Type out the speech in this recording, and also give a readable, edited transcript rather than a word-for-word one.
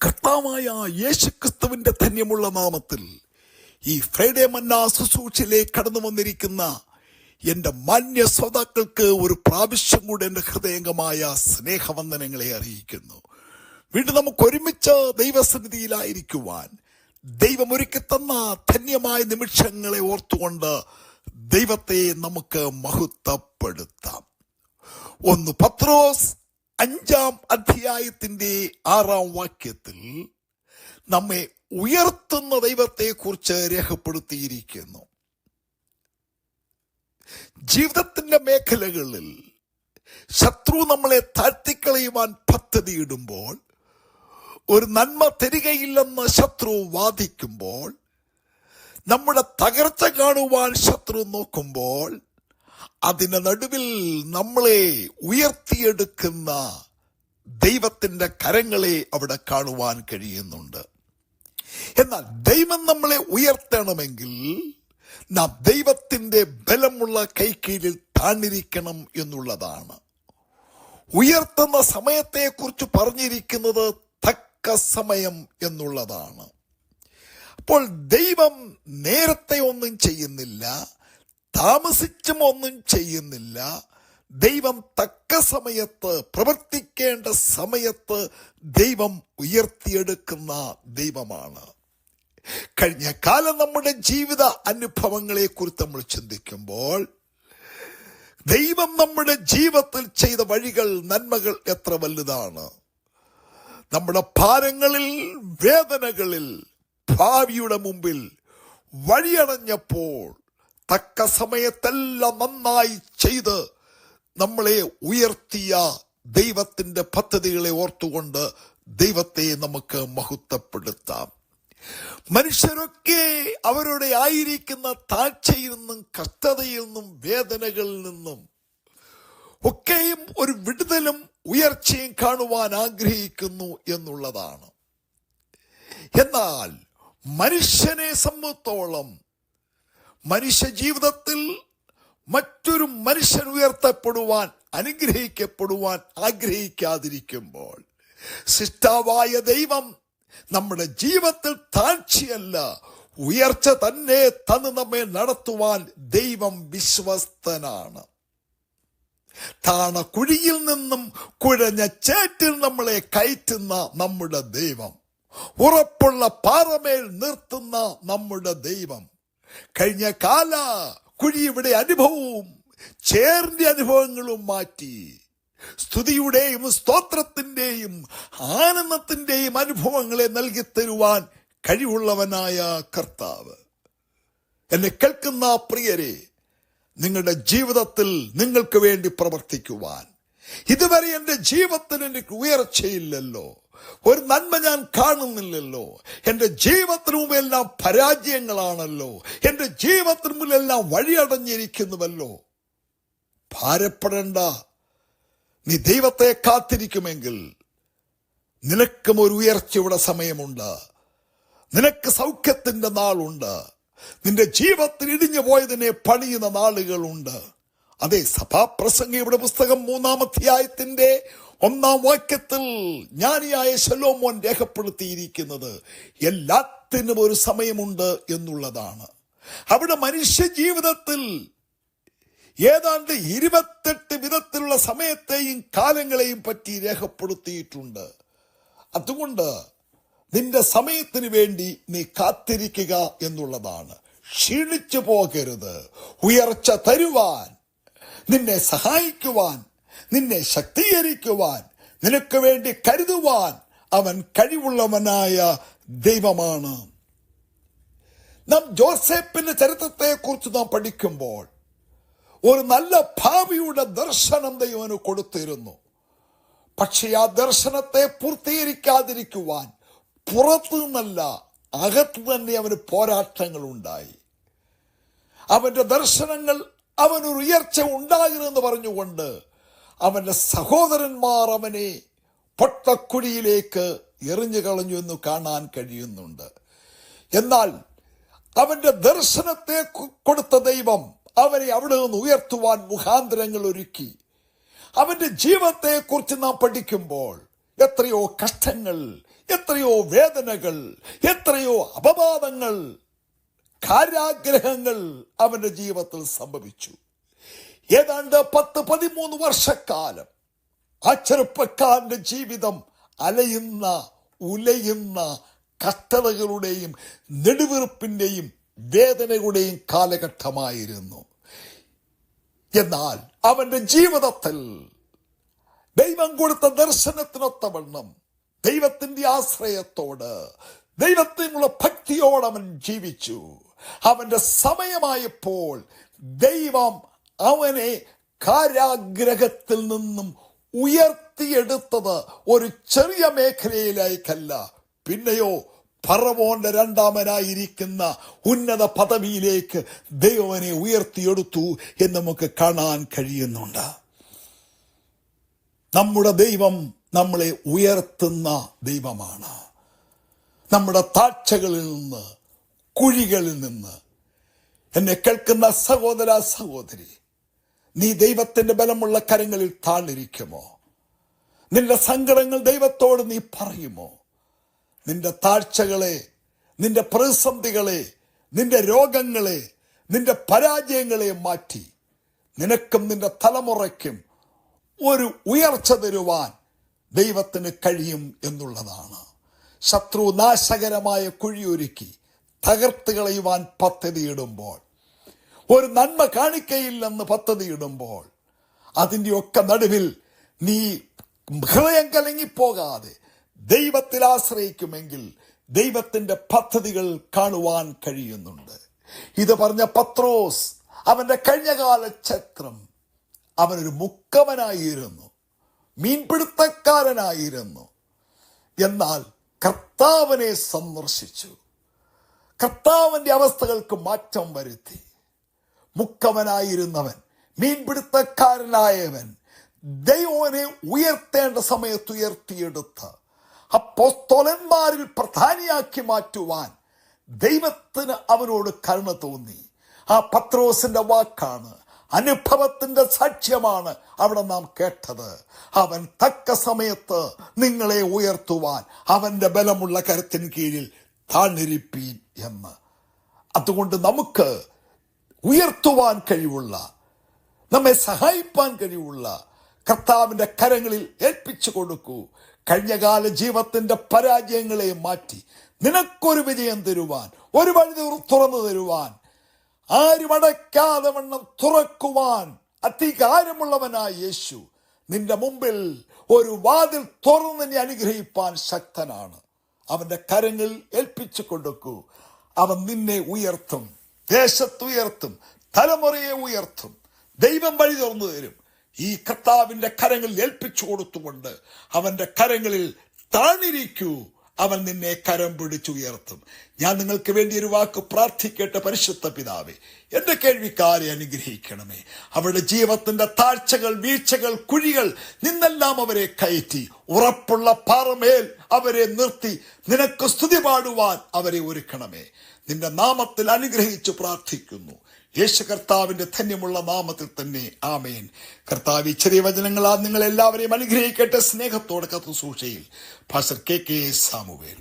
കർത്താവായ യേശുക്രിസ്തുവിന്റെ ധന്യമുള്ള നാമത്തിൽ ഈ ഫ്രൈഡേ മന്ന ശുശ്രൂഷയിലേക്ക് കടന്നു വന്നിരിക്കുന്ന എൻ്റെ മാന്യ ശ്രോതാക്കൾക്ക് ഒരു പ്രാവശ്യം കൂടെ എൻ്റെ ഹൃദയംഗമായ സ്നേഹവന്ദനങ്ങളെ അറിയിക്കുന്നു. വീണ്ടും നമുക്ക് ഒരുമിച്ച് ദൈവസന്നിധിയിലായിരിക്കുവാൻ ദൈവം ഒരുക്കി തന്ന ധന്യമായ നിമിഷങ്ങളെ ഓർത്തുകൊണ്ട് ദൈവത്തെ നമുക്ക് മഹത്വപ്പെടുത്താം. 1 പത്രോസ് 5-ാം അധ്യായത്തിന്റെ 6-ാം വാക്യത്തിൽ നമ്മെ ഉയർത്തുന്ന ദൈവത്തെ കുറിച്ച് രേഖപ്പെടുത്തിയിരിക്കുന്നു. ജീവിതത്തിന്റെ മേഖലകളിൽ ശത്രു നമ്മളെ താഴ്ത്തിക്കളയുവാൻ പദ്ധതിയിടുമ്പോൾ, ഒരു നന്മ തരികയില്ലെന്ന് ശത്രു വാദിക്കുമ്പോൾ, നമ്മുടെ തകർച്ച കാണുവാൻ ശത്രു നോക്കുമ്പോൾ, അതിന്റെ നടുവിൽ നമ്മളെ ഉയർത്തിയെടുക്കുന്ന ദൈവത്തിന്റെ കരങ്ങളെ അവിടെ കാണുവാൻ കഴിയുന്നുണ്ട്. എന്നാൽ ദൈവം നമ്മളെ ഉയർത്തണമെങ്കിൽ നാം ദൈവത്തിന്റെ ബലമുള്ള കൈക്കീഴിൽ താണിരിക്കണം എന്നുള്ളതാണ്. ഉയർത്തുന്ന സമയത്തെക്കുറിച്ച് പറഞ്ഞിരിക്കുന്നത് തക്ക സമയം എന്നുള്ളതാണ്. അപ്പോൾ ദൈവം നേരത്തെ ഒന്നും ചെയ്യുന്നില്ല, താമസിച്ചും ഒന്നും ചെയ്യുന്നില്ല. ദൈവം തക്ക സമയത്ത്, പ്രവർത്തിക്കേണ്ട സമയത്ത് ദൈവം ഉയർത്തിയെടുക്കുന്ന ദൈവമാണ്. കഴിഞ്ഞ കാലം നമ്മുടെ ജീവിത അനുഭവങ്ങളെ കുറിച്ച് നമ്മൾ ചിന്തിക്കുമ്പോൾ, ദൈവം നമ്മുടെ ജീവിതത്തിൽ ചെയ്ത വഴികൾ, നന്മകൾ എത്ര വലുതാണ്. നമ്മുടെ ഭാരങ്ങളിൽ, വേദനകളിൽ, ഭാവിയുടെ മുമ്പിൽ വഴിയടഞ്ഞപ്പോൾ തക്ക സമയത്തെല്ലാം നന്നായി ചെയ്ത് നമ്മളെ ഉയർത്തിയ ദൈവത്തിന്റെ പദ്ധതികളെ ഓർത്തുകൊണ്ട് ദൈവത്തെ നമുക്ക് മഹത്വപ്പെടുത്താം. മനുഷ്യരൊക്കെ അവരുടെ ആയിരിക്കുന്ന താഴ്ചയിൽ നിന്നും, കഷ്ടതയിൽ നിന്നും, വേദനകളിൽ നിന്നും ഒക്കെയും ഒരു വിടുതലും ഉയർച്ചയും കാണുവാൻ ആഗ്രഹിക്കുന്നു എന്നുള്ളതാണ്. എന്നാൽ മനുഷ്യനെ സംബന്ധിച്ചോളം മനുഷ്യ ജീവിതത്തിൽ മറ്റൊരു മനുഷ്യൻ ഉയർത്തപ്പെടുവാൻ, അനുഗ്രഹിക്കപ്പെടുവാൻ ആഗ്രഹിക്കാതിരിക്കുമ്പോൾ, സൃഷ്ടാവായ ദൈവം നമ്മുടെ ജീവിതത്തിൽ താഴ്ചയല്ല, ഉയർച്ച തന്നെ തന്ന് നമ്മെ നടത്തുവാൻ ദൈവം വിശ്വസ്തനാണ്. താണ കുഴിയിൽ നിന്നും കുഴഞ്ഞ ചേറ്റിൽ നമ്മളെ കയറ്റുന്ന നമ്മുടെ ദൈവം, ഉറപ്പുള്ള പാറമേൽ നിർത്തുന്ന നമ്മുടെ ദൈവം, കഴിഞ്ഞ കാല കുഴിയുടെ അനുഭവവും ചേറിന്റെ അനുഭവങ്ങളും മാറ്റി സ്തുതിയുടെയും സ്തോത്രത്തിന്റെയും ആനന്ദത്തിന്റെയും അനുഭവങ്ങളെ നൽകി തരുവാൻ കഴിവുള്ളവനായ കർത്താവ്. എന്നെ കേൾക്കുന്ന പ്രിയരെ, നിങ്ങളുടെ ജീവിതത്തിൽ നിങ്ങൾക്ക് വേണ്ടി പ്രവർത്തിക്കുവാൻ, ഇതുവരെ എൻ്റെ ജീവിതത്തിൽ എനിക്ക് ഉയർച്ചയില്ലല്ലോ, ഒരു നന്മ ഞാൻ കാണുന്നില്ലല്ലോ, എൻ്റെ ജീവിതത്തിന് മുമ്പെല്ലാം പരാജയങ്ങളാണല്ലോ, എൻ്റെ ജീവിതത്തിന് മുമ്പെല്ലാം വഴിയടഞ്ഞിരിക്കുന്നുവല്ലോ, ഭാരപ്പെടേണ്ട. നീ ദൈവത്തെ കാത്തിരിക്കുമെങ്കിൽ നിനക്കും ഒരു ഉയർച്ചയുടെ സമയമുണ്ട്. നിനക്ക് സൗഖ്യത്തിന്റെ നാളുണ്ട്. നിന്റെ ജീവിതത്തിൽ ഇടിഞ്ഞു പോയതിനെ പണിയുന്ന നാളുകളുണ്ട്. അതെ, സഭാപ്രസംഗിയുടെ പുസ്തകം 3-ാം അധ്യായത്തിന്റെ 1-ാം വാക്യത്തിൽ ജ്ഞാനിയായ ശലോമോൻ രേഖപ്പെടുത്തിയിരിക്കുന്നത് എല്ലാത്തിനും ഒരു സമയമുണ്ട് എന്നുള്ളതാണ്. അവിടെ മനുഷ്യ ജീവിതത്തിൽ ഏതാണ്ട് 28 വിധത്തിലുള്ള സമയത്തെയും കാലങ്ങളെയും പറ്റി രേഖപ്പെടുത്തിയിട്ടുണ്ട്. അതുകൊണ്ട് നിന്റെ സമയത്തിന് വേണ്ടി നീ കാത്തിരിക്കുക എന്നുള്ളതാണ്. ക്ഷീണിച്ചു പോകരുത്. ഉയർച്ച തരുവാൻ, നിന്നെ സഹായിക്കുവാൻ, നിന്നെ ശക്തീകരിക്കുവാൻ, നിനക്ക് വേണ്ടി കരുതുവാൻ അവൻ കഴിവുള്ളവനായ ദൈവമാണ്. നാം ജോസേഫിന്റെ ചരിത്രത്തെ കുറിച്ച് നാം പഠിക്കുമ്പോൾ, ഒരു നല്ല ഭാവിയുടെ ദർശനം ദൈവന് കൊടുത്തിരുന്നു. പക്ഷെ ആ ദർശനത്തെ പൂർത്തീകരിക്കാതിരിക്കുവാൻ പുറത്തു നിന്നല്ല, അകത്ത് തന്നെ അവന് പോരാട്ടങ്ങൾ ഉണ്ടായി. അവന്റെ ദർശനങ്ങൾ അവനൊരു ഉയർച്ച ഉണ്ടാകരുതെന്ന് പറഞ്ഞുകൊണ്ട് അവന്റെ സഹോദരന്മാർ അവനെ പൊട്ടക്കുഴിയിലേക്ക് എറിഞ്ഞു കളഞ്ഞു എന്ന് കാണാൻ കഴിയുന്നുണ്ട്. എന്നാൽ അവന്റെ ദർശനത്തെ കൊടുത്ത ദൈവം അവനെ അവിടെ നിന്ന് ഉയർത്തുവാൻ മുഖാന്തരങ്ങൾ ഒരുക്കി. അവന്റെ ജീവിതത്തെ കുറിച്ച് നാം പഠിക്കുമ്പോൾ എത്രയോ കഷ്ടങ്ങൾ എത്രയോ വേദനകൾ, എത്രയോ അപവാദങ്ങൾ, കാരാഗ്രഹങ്ങൾ അവന്റെ ജീവിതത്തിൽ സംഭവിച്ചു. ഏതാണ്ട് 10-13 വർഷക്കാലം ആ ചെറുപ്പക്കാരന്റെ ജീവിതം അലയുന്ന, ഉലയുന്ന കഷ്ടതകളുടെയും നെടുവീർപ്പിന്റെയും വേദനകളുടെയും കാലഘട്ടമായിരുന്നു. എന്നാൽ അവന്റെ ജീവിതത്തിൽ ദൈവം കൊടുത്ത ദർശനത്തിനൊത്തവണ്ണം ദൈവത്തിന്റെ ആശ്രയത്തോട്, ദൈവത്തിനുള്ള ഭക്തിയോട് അവൻ ജീവിച്ചു. അവന്റെ സമയമായപ്പോൾ ദൈവം അവനെ കാരാഗ്രഹത്തിൽ നിന്നും ഉയർത്തിയെടുത്തത് ഒരു ചെറിയ മേഖലയിലേക്കല്ല, പിന്നെയോ ഫറവോന്റെ രണ്ടാമനായിരിക്കുന്ന ഉന്നത പദവിയിലേക്ക് ദൈവനെ ഉയർത്തിയെടുത്തു എന്ന് നമുക്ക് കാണാൻ കഴിയുന്നുണ്ട്. നമ്മുടെ ദൈവം നമ്മളെ ഉയർത്തുന്ന ദൈവമാണ്. നമ്മുടെ താഴ്ചകളിൽ നിന്ന്, കുഴികളിൽ നിന്ന് എന്നെ കേൾക്കുന്ന സഹോദര സഹോദരി, നീ ദൈവത്തിന്റെ ബലമുള്ള കരങ്ങളിൽ താഴ്ന്നിരിക്കുമോ? നിന്റെ സങ്കടങ്ങൾ ദൈവത്തോട് നീ പറയുമോ? നിന്റെ താഴ്ചകളെ, നിന്റെ പ്രതിസന്ധികളെ, നിന്റെ രോഗങ്ങളെ, നിന്റെ പരാജയങ്ങളെ മാറ്റി നിനക്കും നിന്റെ തലമുറയ്ക്കും ഒരു ഉയർച്ച തരുവാൻ ദൈവത്തിന് കഴിയും എന്നുള്ളതാണ്. ശത്രു നാശകരമായ കുഴിയൊരുക്കി തകർത്ത് കളയുവാൻ പദ്ധതിയിടുമ്പോൾ, ഒരു നന്മ കാണിക്കയില്ലെന്ന് പദ്ധതിയിടുമ്പോൾ, അതിൻ്റെയൊക്കെ നടുവിൽ നീ ഹൃദയം കലങ്ങിപ്പോകാതെ ദൈവത്തിൽ ആശ്രയിക്കുമെങ്കിൽ ദൈവത്തിന്റെ പദ്ധതികൾ കാണുവാൻ കഴിയുന്നുണ്ട്. ഇത് പറഞ്ഞ പത്രോസ് അവന്റെ കഴിഞ്ഞകാല ചരിത്രം, അവനൊരു മുക്കവനായിരുന്നു, മീൻപിടുത്തക്കാരനായിരുന്നു. എന്നാൽ കർത്താവിനെ സന്ദർശിച്ചു, കർത്താവിന്റെ അവസ്ഥകൾക്ക് മാറ്റം വരുത്തി. മുക്കവനായിരുന്നവൻ, മീൻപിടുത്തക്കാരനായവൻ ദൈവനെ ഉയർത്തേണ്ട സമയത്ത് ഉയർത്തിയെടുത്ത് അപ്പോസ്തലന്മാരിൽ പ്രധാനിയാക്കി മാറ്റുവാൻ ദൈവത്തിന് അവനോട് കരുണ തോന്നി. ആ പത്രോസിന്റെ വാക്കാണ്, അനുഭവത്തിന്റെ സാക്ഷ്യമാണ് അവിടെ നാം കേട്ടത്. അവൻ തക്ക സമയത്ത് നിങ്ങളെ ഉയർത്തുവാൻ അവന്റെ ബലമുള്ള കരത്തിന് കീഴിൽ താഴ്ന്നിരിപ്പീൻ എന്ന്. അതുകൊണ്ട് നമുക്ക് ഉയർത്തുവാൻ കഴിവുള്ള, നമ്മെ സഹായിപ്പാൻ കഴിവുള്ള കർത്താവിന്റെ കരങ്ങളിൽ ഏൽപ്പിച്ചു കൊടുക്കൂ. കഴിഞ്ഞകാല ജീവിതത്തിന്റെ പരാജയങ്ങളെ മാറ്റി നിനക്കൊരു വിജയം തരുവാൻ, ഒരു വഴി തുറന്നു തരുവാൻ, ആരും അടയ്ക്കാതെ വണ്ണം തുറക്കുവാൻ അധികാരമുള്ളവനായ യേശു നിന്റെ മുമ്പിൽ ഒരു വാതിൽ തുറന്ന് നിന്നെ അനുഗ്രഹിപ്പാൻ ശക്തനാണ്. അവന്റെ കരങ്ങളിൽ ഏൽപ്പിച്ചു കൊടുക്കൂ. അവൻ നിന്നെ ഉയർത്തും, ദേശത്തുയർത്തും, തലമുറയെ ഉയർത്തും. ദൈവം വഴി തുറന്നു തരും. ഈ കർത്താവിന്റെ കരങ്ങളിൽ ഏൽപ്പിച്ചു കൊടുത്തുകൊണ്ട് അവന്റെ കരങ്ങളിൽ താണിരിക്കൂ. അവൻ നിന്നെ കരം പിടിച്ചുയർത്തും. ഞാൻ നിങ്ങൾക്ക് വേണ്ടി ഒരു വാക്ക് പ്രാർത്ഥിക്കട്ടെ. പരിശുദ്ധ പിതാവേ, എന്റെ കേൾവിക്കാരെ അനുഗ്രഹിക്കണമേ. അവരുടെ ജീവിതത്തിന്റെ താഴ്ചകൾ, വീഴ്ചകൾ, കുഴികൾ നിന്നെല്ലാം അവരെ കയറ്റി ഉറപ്പുള്ള പാറമേൽ അവരെ നിർത്തി നിനക്ക് സ്തുതി പാടുവാൻ അവരെ ഒരുക്കണമേ. നിന്റെ നാമത്തിൽ അനുഗ്രഹിച്ചു പ്രാർത്ഥിക്കുന്നു, യേശു കർത്താവിന്റെ ധന്യമുള്ള നാമത്തിൽ തന്നെ, ആമേൻ. കർത്താവ് ചെറിയ വചനങ്ങളാൽ നിങ്ങൾ എല്ലാവരെയും അനുഗ്രഹിക്കട്ടെ. സ്നേഹത്തോടെ കത്തുസൂക്ഷയിൽ പാസ്റ്റർ കെ. സാമുവേൽ.